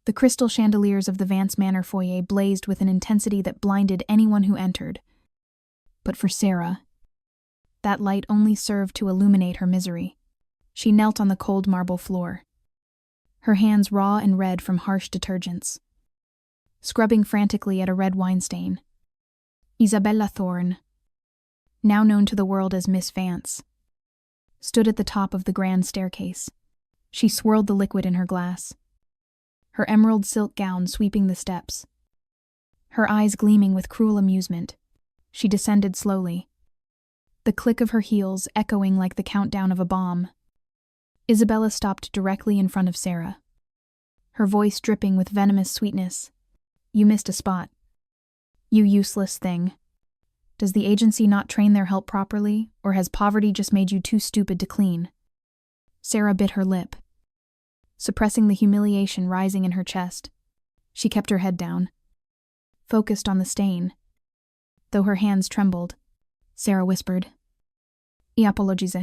The crystal chandeliers of the Vance Manor foyer blazed with an intensity that blinded anyone who entered. But for Sera, that light only served to illuminate her misery. She knelt on the cold marble floor, her hands raw and red from harsh detergents, scrubbing frantically at a red wine stain. Isabella Thorne, now known to the world as Miss Vance, stood at the top of the grand staircase. She swirled the liquid in her glass, her emerald silk gown sweeping the steps. Her eyes gleaming with cruel amusement, she descended slowly, the click of her heels echoing like the countdown of a bomb. Isabella stopped directly in front of Sera, her voice dripping with venomous sweetness. "You missed a spot. You useless thing. Does the agency not train their help properly, or has poverty just made you too stupid to clean?" Sera bit her lip, suppressing the humiliation rising in her chest. She kept her head down, focused on the stain. Though her hands trembled, Sera whispered, "I apologize.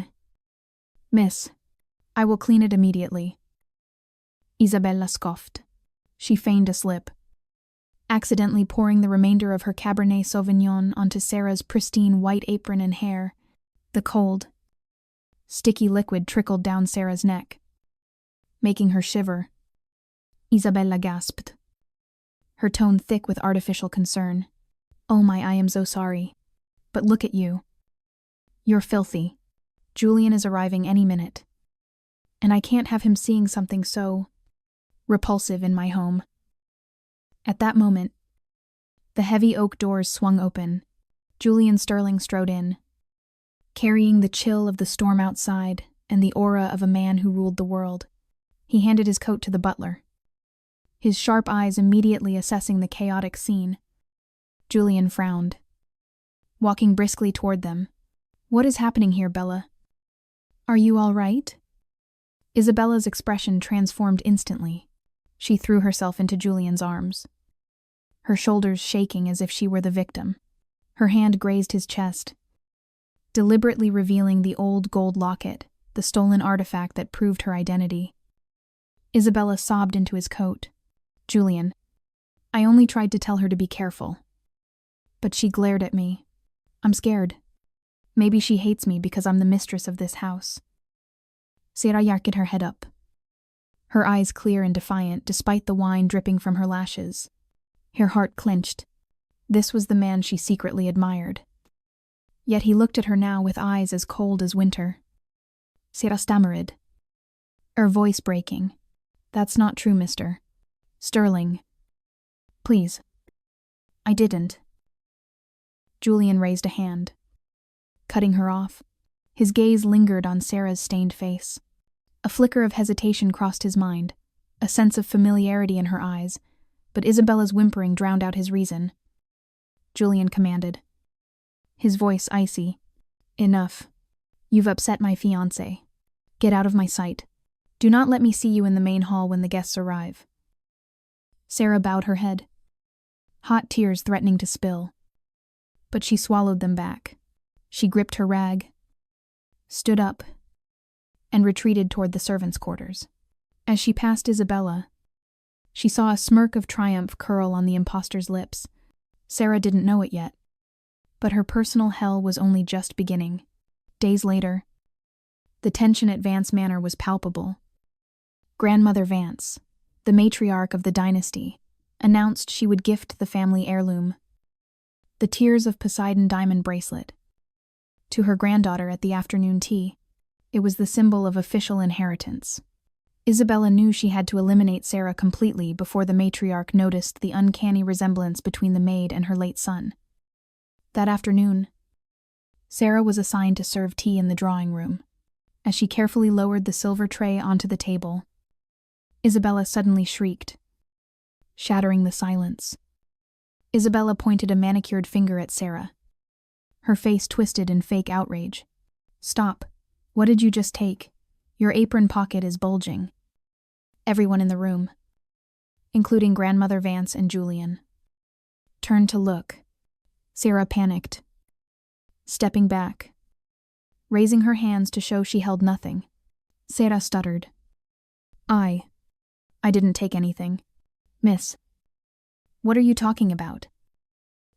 Miss, I will clean it immediately." Isabella scoffed. She feigned a slip, accidentally pouring the remainder of her Cabernet Sauvignon onto Sera's pristine white apron and hair. The cold, sticky liquid trickled down Sera's neck, making her shiver. Isabella gasped, her tone thick with artificial concern. "Oh my, I am so sorry. But look at you. You're filthy. Julian is arriving any minute. And I can't have him seeing something so repulsive in my home." At that moment, the heavy oak doors swung open. Julian Sterling strode in, carrying the chill of the storm outside and the aura of a man who ruled the world. He handed his coat to the butler, his sharp eyes immediately assessing the chaotic scene. Julian frowned, walking briskly toward them. "What is happening here, Bella? Are you all right?" Isabella's expression transformed instantly. She threw herself into Julian's arms, her shoulders shaking as if she were the victim. Her hand grazed his chest, deliberately revealing the old gold locket, the stolen artifact that proved her identity. Isabella sobbed into his coat. "Julian, I only tried to tell her to be careful. But she glared at me. I'm scared. Maybe she hates me because I'm the mistress of this house." Sera yacked her head up, her eyes clear and defiant despite the wine dripping from her lashes. Her heart clenched. This was the man she secretly admired. Yet he looked at her now with eyes as cold as winter. Sera stammered, her voice breaking. "That's not true, Mr. Sterling. Please. I didn't." Julian raised a hand, cutting her off. His gaze lingered on Sera's stained face. A flicker of hesitation crossed his mind, a sense of familiarity in her eyes, but Isabella's whimpering drowned out his reason. Julian commanded, his voice icy. "Enough. You've upset my fiancé. Get out of my sight. Do not let me see you in the main hall when the guests arrive." Sera bowed her head, hot tears threatening to spill. But she swallowed them back. She gripped her rag, stood up, and retreated toward the servants' quarters. As she passed Isabella, she saw a smirk of triumph curl on the impostor's lips. Sera didn't know it yet, but her personal hell was only just beginning. Days later, the tension at Vance Manor was palpable. Grandmother Vance, the matriarch of the dynasty, announced she would gift the family heirloom, the Tears of Poseidon diamond bracelet, to her granddaughter at the afternoon tea. It was the symbol of official inheritance. Isabella knew she had to eliminate Sera completely before the matriarch noticed the uncanny resemblance between the maid and her late son. That afternoon, Sera was assigned to serve tea in the drawing room. As she carefully lowered the silver tray onto the table, Isabella suddenly shrieked, shattering the silence. Isabella pointed a manicured finger at Sera, her face twisted in fake outrage. "Stop. What did you just take? Your apron pocket is bulging." Everyone in the room, including Grandmother Vance and Julian, turned to look. Sera panicked, stepping back, raising her hands to show she held nothing. Sera stuttered. I didn't take anything. Miss, what are you talking about?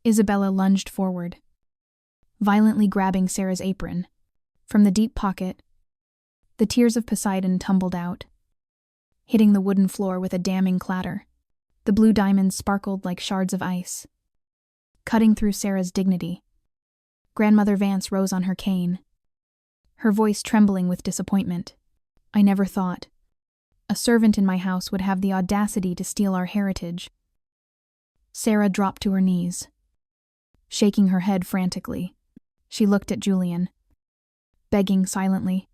Isabella lunged forward, violently grabbing Sera's apron. From the deep pocket, the Tears of Poseidon tumbled out, hitting the wooden floor with a damning clatter. The blue diamonds sparkled like shards of ice, cutting through Sera's dignity. Grandmother Vance rose on her cane, her voice trembling with disappointment. I never thought a servant in my house would have the audacity to steal our heritage. Sera dropped to her knees, shaking her head frantically. She looked at Julian, begging silently,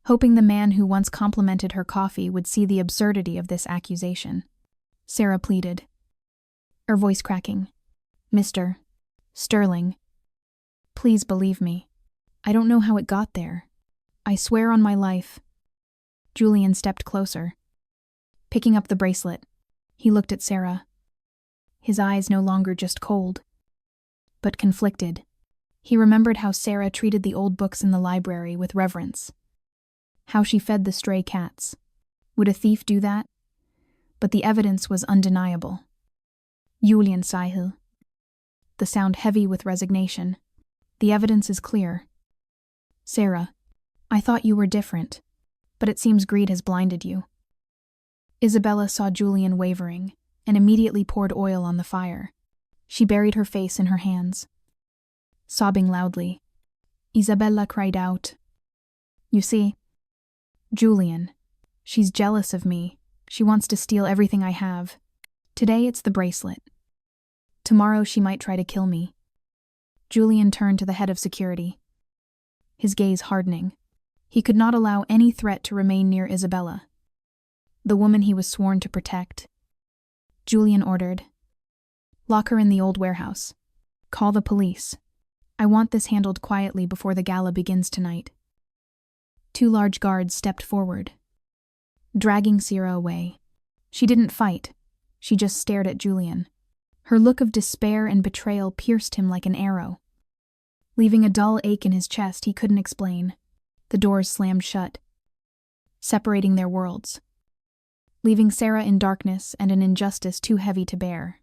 hoping the man who once complimented her coffee would see the absurdity of this accusation. Sera pleaded, her voice cracking. Mr. Sterling, please believe me. I don't know how it got there. I swear on my life. Julian stepped closer, picking up the bracelet. He looked at Sera, his eyes no longer just cold, but conflicted. He remembered how Sera treated the old books in the library with reverence, how she fed the stray cats. Would a thief do that? But the evidence was undeniable. Julian Sihil. The sound heavy with resignation. The evidence is clear. Sera, I thought you were different, but it seems greed has blinded you. Isabella saw Julian wavering and immediately poured oil on the fire. She buried her face in her hands, sobbing loudly. Isabella cried out, You see, Julian, she's jealous of me. She wants to steal everything I have. Today it's the bracelet. Tomorrow she might try to kill me. Julian turned to the head of security, his gaze hardening. He could not allow any threat to remain near Isabella, the woman he was sworn to protect. Julian ordered, Lock her in the old warehouse. Call the police. I want this handled quietly before the gala begins tonight. 2 large guards stepped forward, dragging Sera away. She didn't fight. She just stared at Julian. Her look of despair and betrayal pierced him like an arrow, leaving a dull ache in his chest he couldn't explain. The doors slammed shut, separating their worlds, leaving Sera in darkness and an injustice too heavy to bear.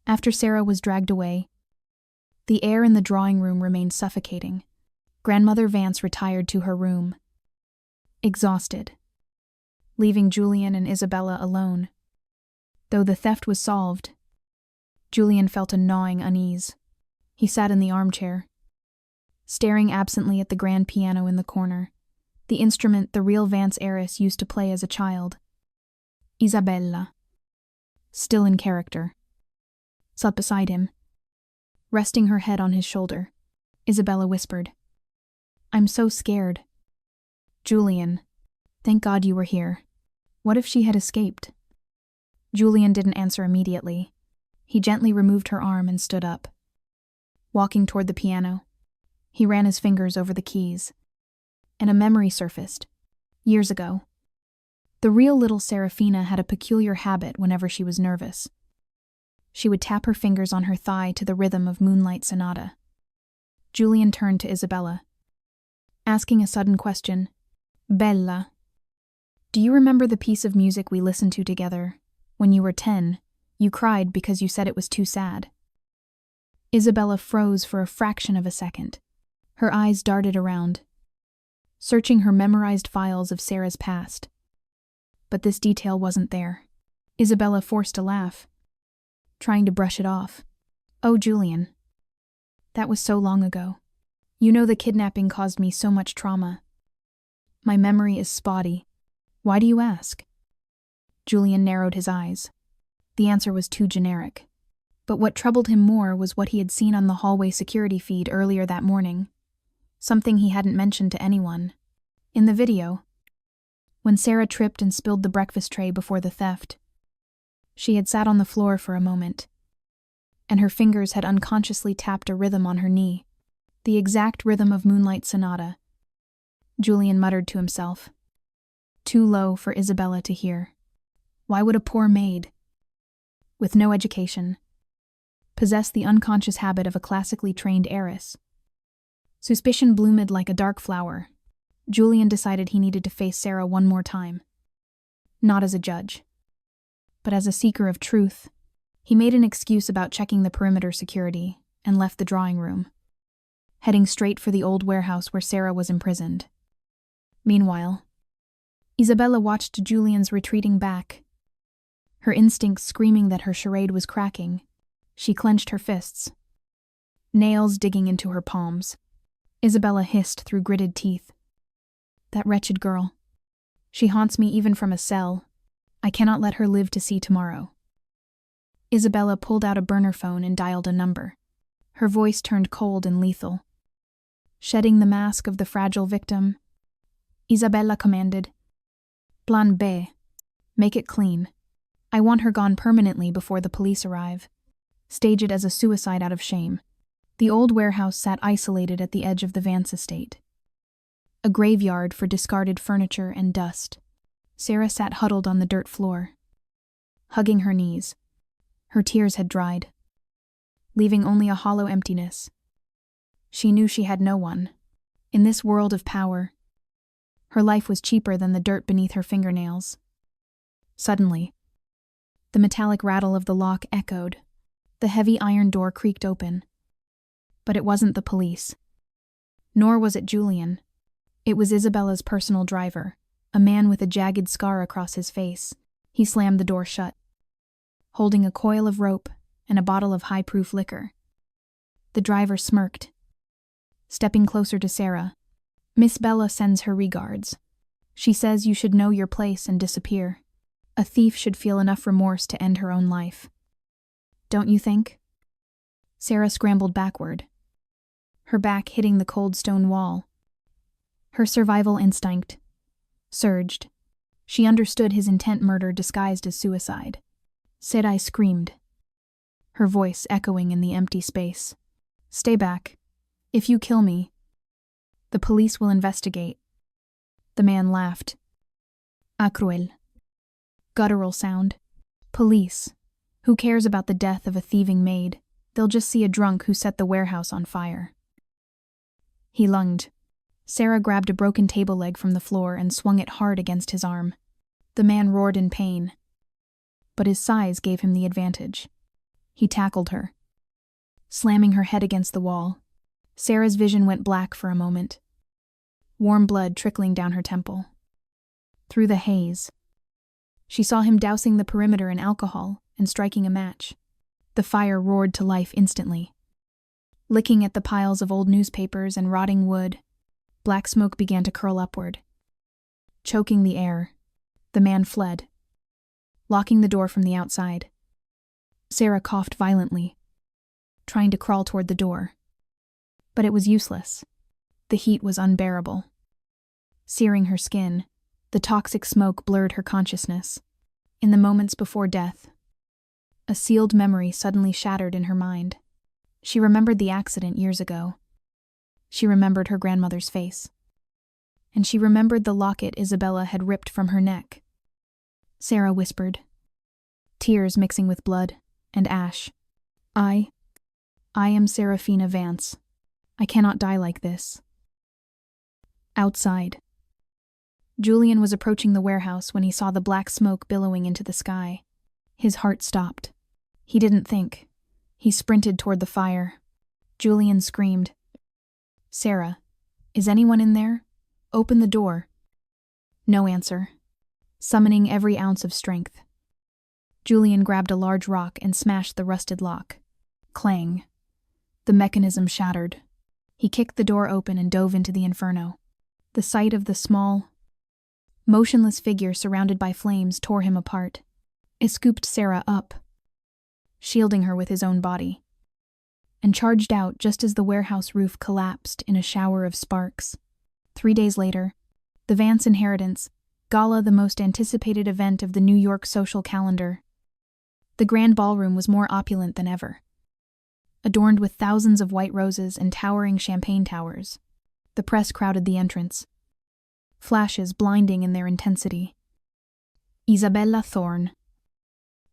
After Sera was dragged away, the air in the drawing room remained suffocating. Grandmother Vance retired to her room, exhausted, leaving Julian and Isabella alone. Though the theft was solved, Julian felt a gnawing unease. He sat in the armchair, staring absently at the grand piano in the corner, the instrument the real Vance heiress used to play as a child. Isabella, still in character, sat beside him, resting her head on his shoulder. Isabella whispered, I'm so scared. Julian, thank God you were here. What if she had escaped? Julian didn't answer immediately. He gently removed her arm and stood up. Walking toward the piano, he ran his fingers over the keys, and a memory surfaced. Years ago, the real little Serafina had a peculiar habit whenever she was nervous. She would tap her fingers on her thigh to the rhythm of Moonlight Sonata. Julian turned to Isabella, asking a sudden question. Bella, do you remember the piece of music we listened to together? When you were 10, you cried because you said it was too sad. Isabella froze for a fraction of a second. Her eyes darted around, searching her memorized files of Sera's past. But this detail wasn't there. Isabella forced a laugh, trying to brush it off. Oh, Julian, that was so long ago. You know the kidnapping caused me so much trauma. My memory is spotty. Why do you ask? Julian narrowed his eyes. The answer was too generic. But what troubled him more was what he had seen on the hallway security feed earlier that morning. Something he hadn't mentioned to anyone. In the video, when Sera tripped and spilled the breakfast tray before the theft, she had sat on the floor for a moment, and her fingers had unconsciously tapped a rhythm on her knee, the exact rhythm of Moonlight Sonata. Julian muttered to himself, too low for Isabella to hear. Why would a poor maid, with no education, possess the unconscious habit of a classically trained heiress? Suspicion bloomed like a dark flower. Julian decided he needed to face Sera one more time. Not as a judge, but as a seeker of truth. He made an excuse about checking the perimeter security and left the drawing room, heading straight for the old warehouse where Sera was imprisoned. Meanwhile, Isabella watched Julian's retreating back, her instincts screaming that her charade was cracking. She clenched her fists, nails digging into her palms. Isabella hissed through gritted teeth. That wretched girl. She haunts me even from a cell. I cannot let her live to see tomorrow. Isabella pulled out a burner phone and dialed a number. Her voice turned cold and lethal. Shedding the mask of the fragile victim, Isabella commanded, Plan B. Make it clean. I want her gone permanently before the police arrive. Stage it as a suicide out of shame. The old warehouse sat isolated at the edge of the Vance estate, a graveyard for discarded furniture and dust. Sera sat huddled on the dirt floor, hugging her knees. Her tears had dried, leaving only a hollow emptiness. She knew she had no one. In this world of power, her life was cheaper than the dirt beneath her fingernails. Suddenly, the metallic rattle of the lock echoed. The heavy iron door creaked open. But it wasn't the police. Nor was it Julian. It was Isabella's personal driver, a man with a jagged scar across his face. He slammed the door shut, holding a coil of rope and a bottle of high-proof liquor. The driver smirked, stepping closer to Sera. Miss Bella sends her regards. She says you should know your place and disappear. A thief should feel enough remorse to end her own life. Don't you think? Sera scrambled backward, her back hitting the cold stone wall. Her survival instinct surged. She understood his intent murder disguised as suicide. Sera screamed, her voice echoing in the empty space. Stay back. If you kill me, the police will investigate. The man laughed. Cruel. Guttural sound. Police. Who cares about the death of a thieving maid? They'll just see a drunk who set the warehouse on fire. He lunged. Sera grabbed a broken table leg from the floor and swung it hard against his arm. The man roared in pain, but his size gave him the advantage. He tackled her, slamming her head against the wall. Sera's vision went black for a moment, warm blood trickling down her temple. Through the haze, she saw him dousing the perimeter in alcohol and striking a match. The fire roared to life instantly. Licking at the piles of old newspapers and rotting wood, black smoke began to curl upward, choking the air. The man fled, locking the door from the outside. Sera coughed violently, trying to crawl toward the door. But it was useless. The heat was unbearable. Searing her skin, the toxic smoke blurred her consciousness. In the moments before death, a sealed memory suddenly shattered in her mind. She remembered the accident years ago. She remembered her grandmother's face. And she remembered the locket Isabella had ripped from her neck. Sera whispered, tears mixing with blood and ash. I am Serafina Vance. I cannot die like this. Outside, Julian was approaching the warehouse when he saw the black smoke billowing into the sky. His heart stopped. He didn't think. He sprinted toward the fire. Julian screamed, Sera, is anyone in there? Open the door. No answer. Summoning every ounce of strength, Julian grabbed a large rock and smashed the rusted lock. Clang. The mechanism shattered. He kicked the door open and dove into the inferno. The sight of the small, motionless figure surrounded by flames tore him apart. It scooped Sera up, shielding her with his own body, and charged out just as the warehouse roof collapsed in a shower of sparks. 3 days later, the Vance inheritance gala, the most anticipated event of the New York social calendar. The grand ballroom was more opulent than ever, adorned with thousands of white roses and towering champagne towers. The press crowded the entrance, flashes blinding in their intensity. Isabella Thorne,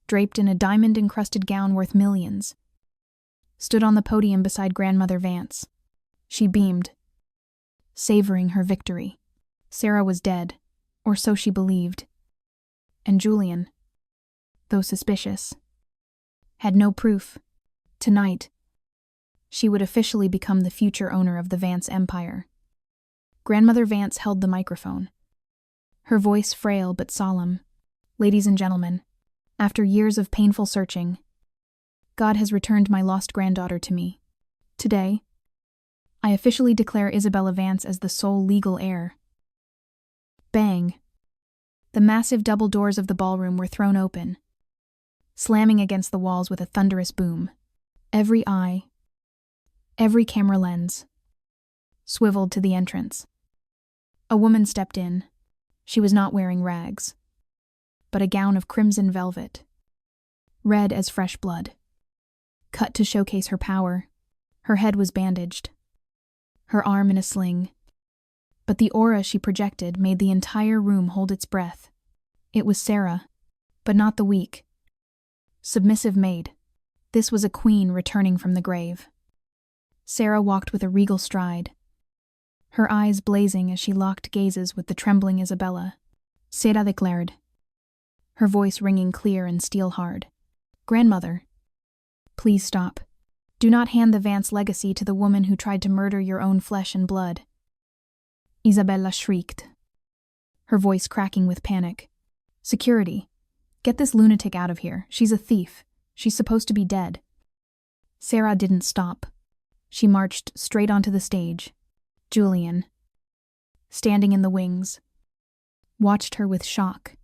draped in a diamond-encrusted gown worth millions, stood on the podium beside Grandmother Vance. She beamed, savoring her victory. Sera was dead, or so she believed. And Julian, though suspicious, had no proof. Tonight, she would officially become the future owner of the Vance empire. Grandmother Vance held the microphone, her voice frail but solemn. Ladies and gentlemen, after years of painful searching, God has returned my lost granddaughter to me. Today, I officially declare Isabella Vance as the sole legal heir. Bang! The massive double doors of the ballroom were thrown open, slamming against the walls with a thunderous boom. Every eye, every camera lens, swiveled to the entrance. A woman stepped in. She was not wearing rags, but a gown of crimson velvet, red as fresh blood. Cut to showcase her power, her head was bandaged, her arm in a sling. But the aura she projected made the entire room hold its breath. It was Sera, but not the weak, submissive maid. This was a queen returning from the grave. Sera walked with a regal stride, her eyes blazing as she locked gazes with the trembling Isabella. Sera declared, her voice ringing clear and steel-hard. Grandmother, please stop. Do not hand the Vance legacy to the woman who tried to murder your own flesh and blood. Isabella shrieked, her voice cracking with panic. Security, get this lunatic out of here. She's a thief. She's supposed to be dead. Sera didn't stop. She marched straight onto the stage. Julian, standing in the wings, watched her with shock,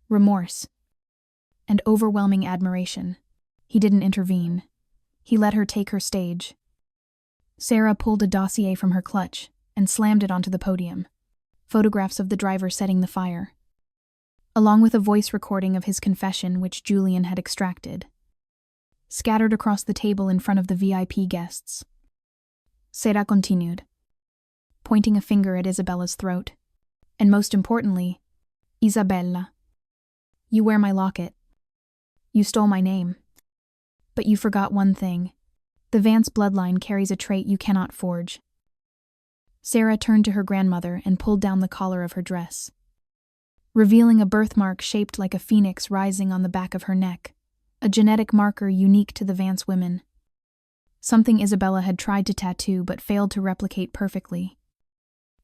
remorse, and overwhelming admiration. He didn't intervene. He let her take her stage. Sera pulled a dossier from her clutch and slammed it onto the podium. Photographs of the driver setting the fire, along with a voice recording of his confession which Julian had extracted, scattered across the table in front of the VIP guests. Sera continued, pointing a finger at Isabella's throat. And most importantly, Isabella, you wear my locket. You stole my name. But you forgot one thing. The Vance bloodline carries a trait you cannot forge. Sera turned to her grandmother and pulled down the collar of her dress, revealing a birthmark shaped like a phoenix rising on the back of her neck, a genetic marker unique to the Vance women. Something Isabella had tried to tattoo but failed to replicate perfectly.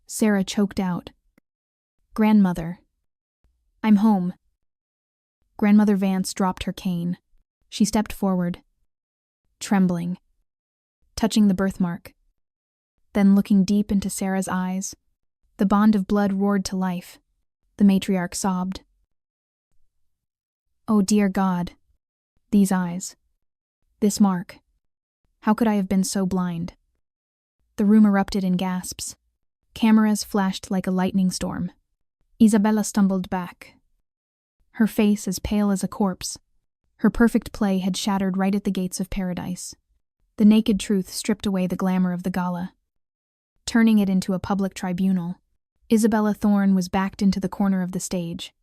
Sera choked out, Grandmother, I'm home. Grandmother Vance dropped her cane. She stepped forward, trembling, touching the birthmark. Then looking deep into Sera's eyes, the bond of blood roared to life. The matriarch sobbed. Oh dear God, these eyes, this mark. How could I have been so blind? The room erupted in gasps. Cameras flashed like a lightning storm. Isabella stumbled back, her face as pale as a corpse. Her perfect play had shattered right at the gates of paradise. The naked truth stripped away the glamour of the gala, turning it into a public tribunal. Isabella Thorne was backed into the corner of the stage,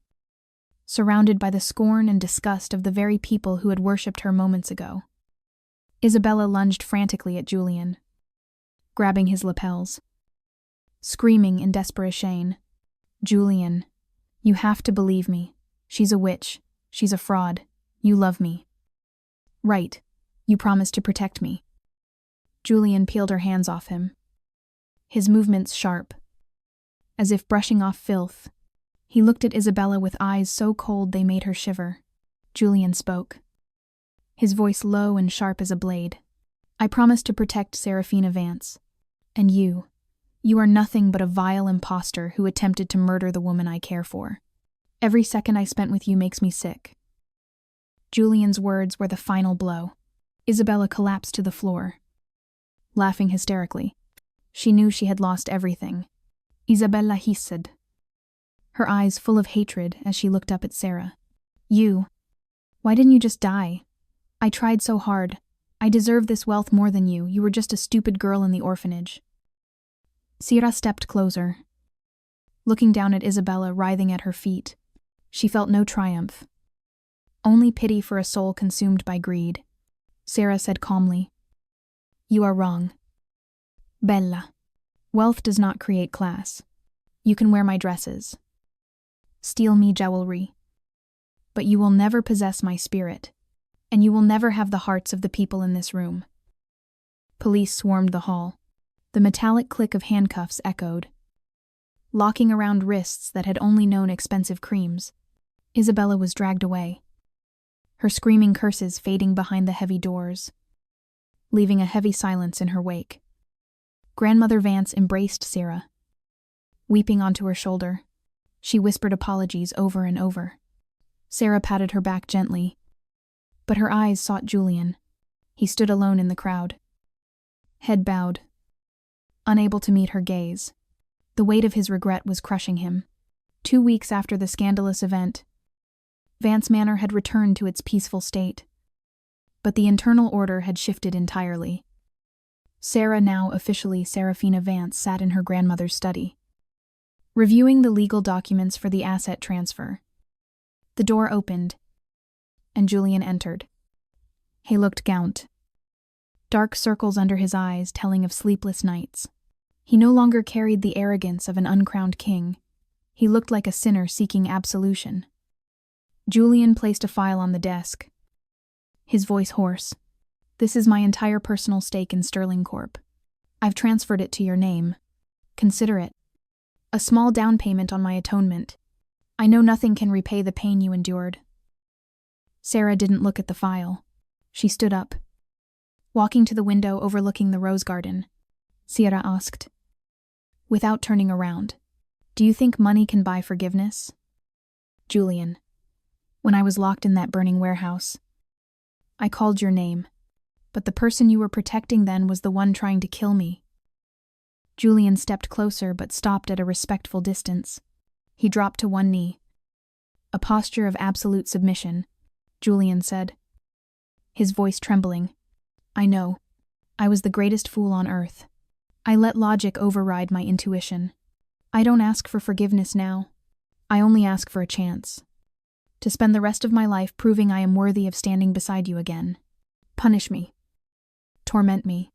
surrounded by the scorn and disgust of the very people who had worshipped her moments ago. Isabella lunged frantically at Julian, grabbing his lapels, screaming in desperation, Julian, you have to believe me. She's a witch. She's a fraud. You love me. Right. You promised to protect me. Julian peeled her hands off him, his movements sharp, as if brushing off filth. He looked at Isabella with eyes so cold they made her shiver. Julian spoke, his voice low and sharp as a blade. I promised to protect Serafina Vance. And you are nothing but a vile imposter who attempted to murder the woman I care for. Every second I spent with you makes me sick. Julian's words were the final blow. Isabella collapsed to the floor, laughing hysterically. She knew she had lost everything. Isabella hissed, her eyes full of hatred as she looked up at Sera. Why didn't you just die? I tried so hard. I deserve this wealth more than you. You were just a stupid girl in the orphanage. Sera stepped closer, looking down at Isabella writhing at her feet. She felt no triumph, only pity for a soul consumed by greed. Sera said calmly, You are wrong. Bella, wealth does not create class. You can wear my dresses, steal me jewelry, but you will never possess my spirit, and you will never have the hearts of the people in this room." Police swarmed the hall. The metallic click of handcuffs echoed, locking around wrists that had only known expensive creams. Isabella was dragged away, her screaming curses fading behind the heavy doors, leaving a heavy silence in her wake. Grandmother Vance embraced Sera. Weeping onto her shoulder, she whispered apologies over and over. Sera patted her back gently, but her eyes sought Julian. He stood alone in the crowd, head bowed, unable to meet her gaze. The weight of his regret was crushing him. 2 weeks after the scandalous event, Vance Manor had returned to its peaceful state, but the internal order had shifted entirely. Sera, now officially Serafina Vance, sat in her grandmother's study, reviewing the legal documents for the asset transfer. The door opened, and Julian entered. He looked gaunt, dark circles under his eyes telling of sleepless nights. He no longer carried the arrogance of an uncrowned king. He looked like a sinner seeking absolution. Julian placed a file on the desk, his voice hoarse. "This is my entire personal stake in Sterling Corp. I've transferred it to your name. Consider it a small down payment on my atonement. I know nothing can repay the pain you endured." Sera didn't look at the file. She stood up, walking to the window overlooking the rose garden. Sera asked, without turning around, "Do you think money can buy forgiveness?" "Julian, when I was locked in that burning warehouse, I called your name, but the person you were protecting then was the one trying to kill me." Julian stepped closer but stopped at a respectful distance. He dropped to one knee. "A posture of absolute submission," Julian said, his voice trembling. "I know. I was the greatest fool on earth. I let logic override my intuition. I don't ask for forgiveness now. I only ask for a chance to spend the rest of my life proving I am worthy of standing beside you again. Punish me. Torment me.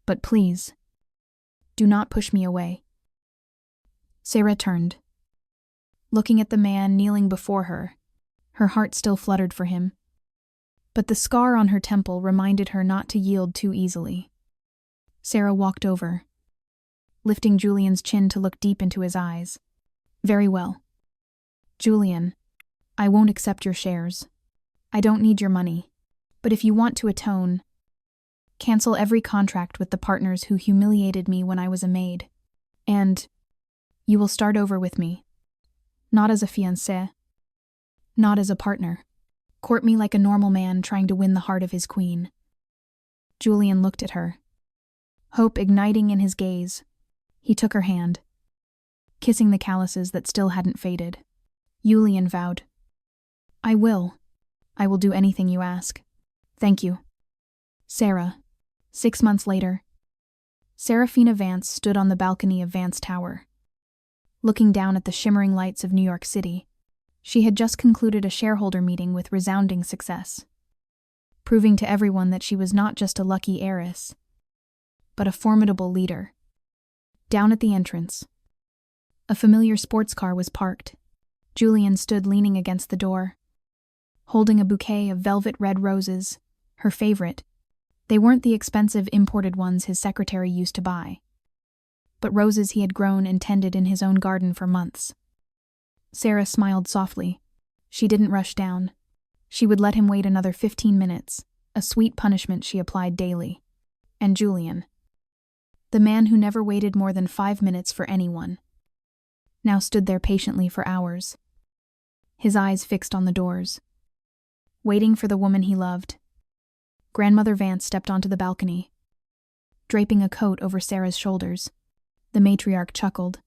But please, do not push me away." Sera turned, looking at the man kneeling before her. Her heart still fluttered for him, but the scar on her temple reminded her not to yield too easily. Sera walked over, lifting Julian's chin to look deep into his eyes. "Very well. Julian, I won't accept your shares. I don't need your money. But if you want to atone, cancel every contract with the partners who humiliated me when I was a maid. And you will start over with me. Not as a fiancé, not as a partner. Court me like a normal man trying to win the heart of his queen." Julian looked at her, hope igniting in his gaze. He took her hand, kissing the calluses that still hadn't faded. Julian vowed, I will do anything you ask. Thank you." Sera. 6 months later. Serafina Vance stood on the balcony of Vance Tower, looking down at the shimmering lights of New York City. She had just concluded a shareholder meeting with resounding success, proving to everyone that she was not just a lucky heiress, but a formidable leader. Down at the entrance, a familiar sports car was parked. Julian stood leaning against the door, holding a bouquet of velvet red roses, her favorite. They weren't the expensive imported ones his secretary used to buy, but roses he had grown and tended in his own garden for months. Sera smiled softly. She didn't rush down. She would let him wait another 15 minutes, a sweet punishment she applied daily. And Julian, the man who never waited more than 5 minutes for anyone, now stood there patiently for hours, his eyes fixed on the doors, waiting for the woman he loved. Grandmother Vance stepped onto the balcony, draping a coat over Sera's shoulders. The matriarch chuckled.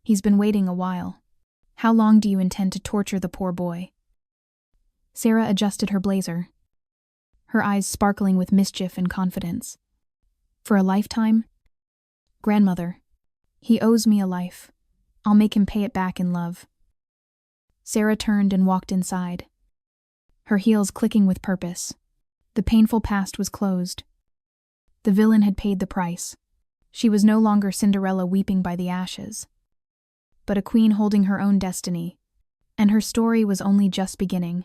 He's been waiting a while. How long do you intend to torture the poor boy? Sera adjusted her blazer, her eyes sparkling with mischief and confidence. For a lifetime? Grandmother, he owes me a life. I'll make him pay it back in love. Sera turned and walked inside, her heels clicking with purpose. The painful past was closed. The villain had paid the price. She was no longer Cinderella weeping by the ashes, but a queen holding her own destiny, And her story was only just beginning.